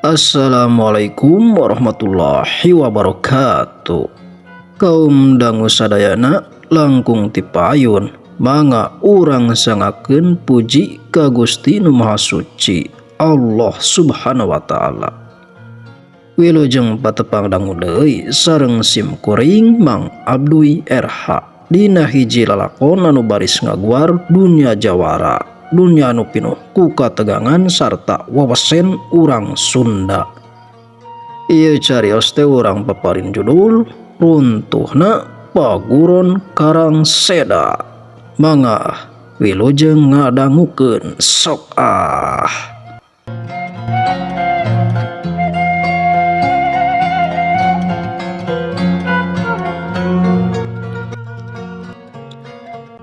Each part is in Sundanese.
Assalamualaikum warahmatullahi wabarakatuh. Kaum dangu sadayana langkung tipayun manga urang sangakeun puji ka Gusti Nu Maha Suci Allah Subhanahu wa taala. Wilujeng patepang dangu deui sareng sim kuring Mang Abduy RH dina hiji lalakon anu baris ngaguar dunia jawara. Dunia anu pinuh ku kategangan sarta wawasen urang Sunda. Ieu carios teh urang paparin judul runtuhna paguron Karang Seda. Mangga wilujeng ngadangukeun sok ah.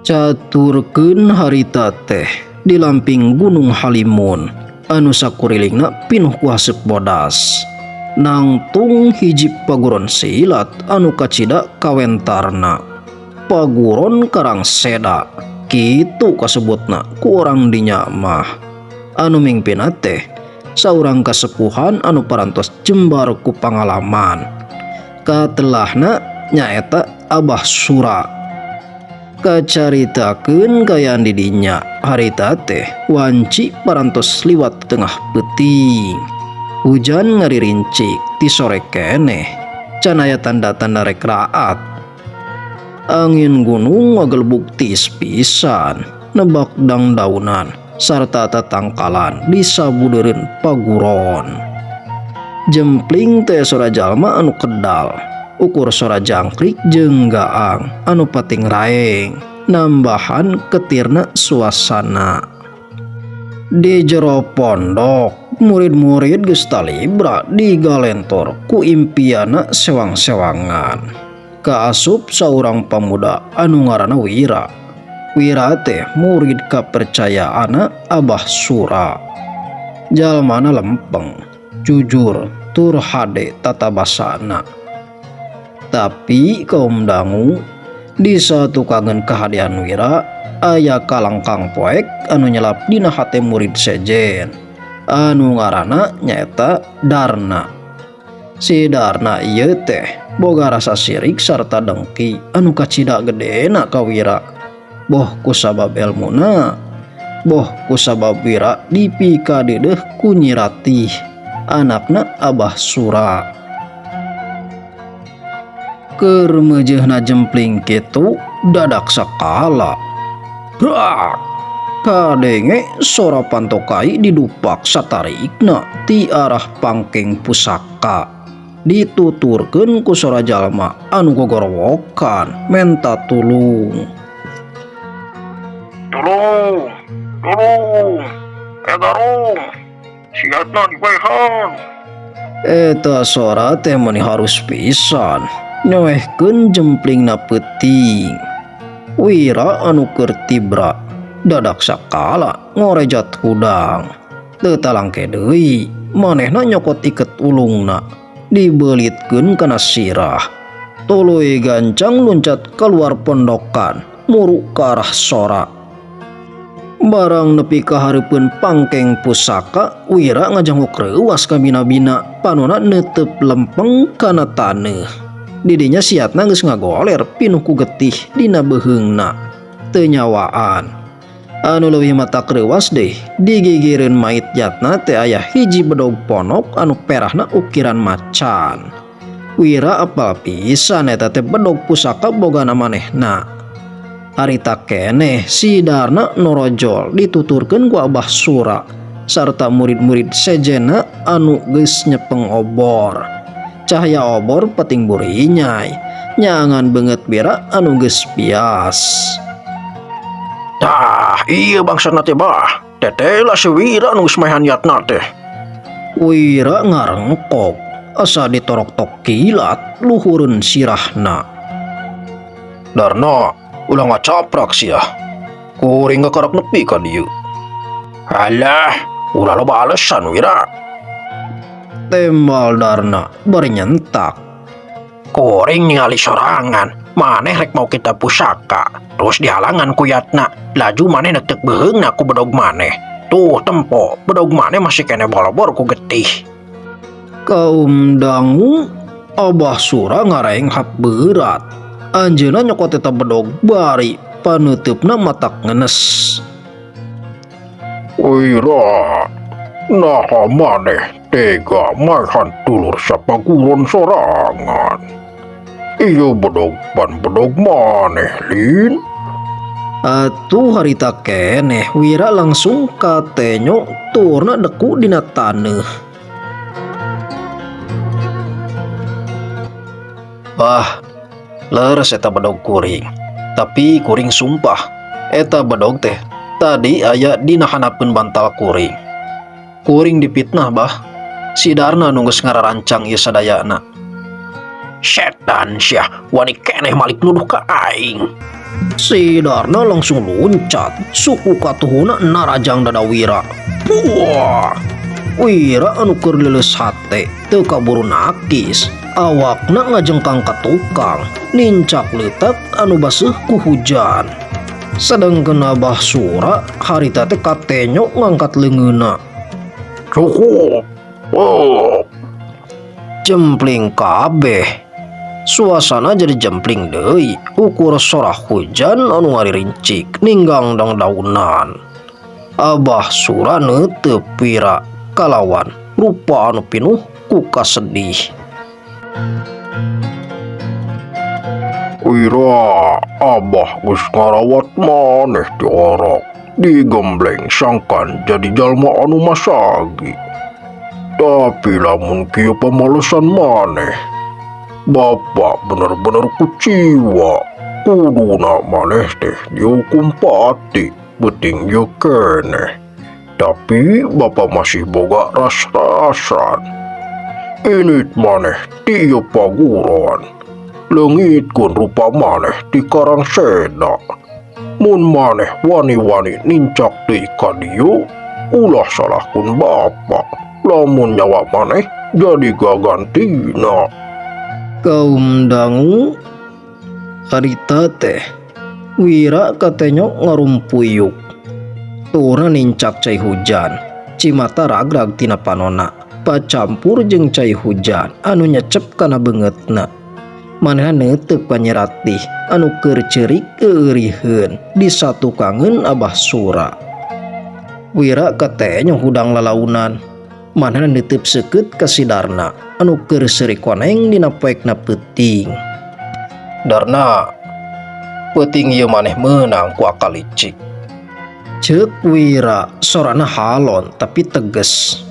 Caturkeun harita teh di lamping Gunung Halimun anu sakurilingna pinuh ku haseup bodas. Nangtung hiji paguron silat anu kacida kawentarna paguron Karang Seda, kitu kasebutna ku urang dinya mah. Anu mingpina teh saurang kasepuhan anu parantos jembar ku pangalaman. Katelahna nyaeta Abah Sura. Kacaritakeun kayaan di dinya harita teh wanci parantos liwat tengah peuting. Hujan ngaririncik ti sore keneh can aya tanda-tanda rek raat. Angin gunung ngagelbuk tiis pisan nebak dangdaunan sarta tatangkalan di sabudeureun paguron. Jempling teh sora jalma anu kedal, ukur sora jangkrik jeung gaang anu pating raeng nambahan ketirna suasana. Di jero pondok murid-murid geus talibra digalentor ku impiana sewang-sewangan. Kaasup saurang pamuda anu ngaranna Wira. Wira teh murid kapercayaana Abah Sura. Jalmana lempeng, jujur, tur hade tatabasana. Tapi kaum dangu di satu kangen kehadian Wira aya kalangkang poek anu nyelap dina hate murid sejen anu ngaranna nyaeta Darna. Si Darna ieu teh boga rasa sirik sarta dengki anu kacida gedena ka Wira. Boh ku sabab elmuna, boh ku sabab Wira dipika dedeuh ku Nyi Ratih anakna Abah Sura. Keur meujeuhna jempling kitu dadak sakala brak kadenge sora pantokai didupak satarikna ti arah pangkeng pusaka. Dituturkeun ku sora jalma anu gogorowokan menta tulung. Tulung, garung, siatna dibaehan. Eta sora teh meuni harus pisan nyoehkeun jemplingna peuting. Wira anu keur tibra dadak sakala ngorejat hudang. Teu talangke deui manehna nyokot iket ulungna dibelitkeun kana sirah. Tuluy gancang luncat keluar pondokan muruk ke arah sora. Barang nepi ka hareupeun pangkeng pusaka, Wira ngajanghuk reuwas ka bina-bina panonna neuteup lempeng kana taneuh. Didinya siatna geus ngagoler pinuh ku getih dina beuheungna teu nyawaan. Anu leuwih matak reuwas deui digigireun mait jatna teh aya hiji bedog ponok anu perahna ukiran macan. Wira apal pisan eta teh bedog pusaka bogana manehna. Harita keneh si Darna norojol dituturkeun ku Abah Sura sarta murid-murid sejenna anu geus nyepeng obor. Cahaya obor peting burinyai nyangan beungeut Wira anu geus pias. Tah, iya bangsana teh bah. Tetela si Wira anu geus maehan yatna teh. Wira ngarengkok asa ditorok-tok kilat luhureun sirahna. Darna, ulah ngacaprak sia. Kuring ngakarak nepi ka dieu. Halah, ulah loba alesan Wira. Tembal Darna bari nyentak. Kuring ningali sorangan, maneh rek mau kita pusaka. Terus dihalangan ku yatna, laju maneh neuk beuheungna ku bedog maneh. Tuh tempo, bedog maneh masih kene bolobor ku getih. Kaum dangu Abah Sura ngareng hap berat. Anjeuna nyokot eta bedog bari paneutupna matak ngenes. Wira, naha maneh tega maehan dulur sapaguron sorangan. Ieu bedog pan bedog maneh, Lin. Atuh harita keneh Wira langsung katenyo turna deku dina taneuh. Wah, leres eta bedog kuring. Tapi kuring sumpah, eta bedog teh tadi aya dina hanapeun bantal kuring. Kuring dipitnah bah. Si Darna nunggus ngararancang ieu sadayana. Setan syah, wani keneh malik nuduh ka aing. Si Darna langsung loncat, suku katuhuna narajang dada Wira. Wah! Wira anu keur leuleus hate teu kaburu nakis. Awakna ngajengkang ka tukang, nincak leutak anu baseuh ku hujan. Sedengkeun Abah Sura harita teh katenyo ngangkat leungeunna. Cukup. Oh, Jempling kabeh. Suasana jadi jempling deui, ukur sorah hujan anu ngaririncik ninggang daunan. Abah Sura neuteup Wira kalawan rupa anu pinuh ku kasedih. Wira, Abah geus ngarawat maneh ti orok. Digembleng sangkan jadi jalma anu masagi. Tapi lamun kieu pamalesan maneh, Bapak bener-bener kuciwa. Kuduna maneh teh dihukum pati, beuting ieu keneh. Tapi Bapak masih boga ras-rasan. Init maneh ti ieu paguron. Leungitkeun rupa maneh di Karang Seda. Mun maneh wani-wani nincak deui ka dieu, ulah salahkeun Bapak. Lamun nyawa maneh jadi gagantina. Kaum dangu harita teh Wira katenyo ngarumpuyuk. Turna nincak cai hujan. Cimata ragrag tina panonna, pacampur jeung cai hujan anu nyecep kana beungeutna. Manehna neuteuk panyeratih anu keur ceurik keuriheun di satukangeun Abah Sura. Wira katenyo hudang lalaunan. Manehna neuteub seukeut ka si Darna anu keur seurik koneng dina poekna peuting. Darna, peuting ieu maneh meunang ku akal licik. Ceuk Wira, sorana halon tapi teges.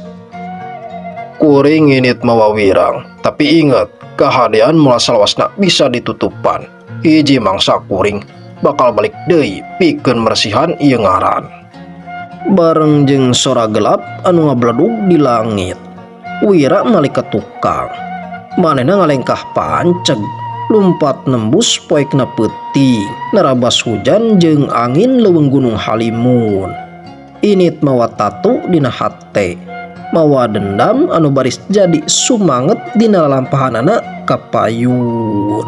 Kuring init mawa wirang, tapi inget kahadean moal salawasna bisa ditutupan. Hiji mangsa kuring bakal balik deui pikeun mersihan ieu ngaran. Bareng jeung sora gelap anu ngabledug di langit, Wira malik ka tukang. Manehna ngalengkah panceg, lumpat nembus poekna peuting, narabas hujan jeung angin leuweung Gunung Halimun. Init mawa tatu dina hate, mawa dendam anu baris jadi sumanget dina lalampahanana ka payun.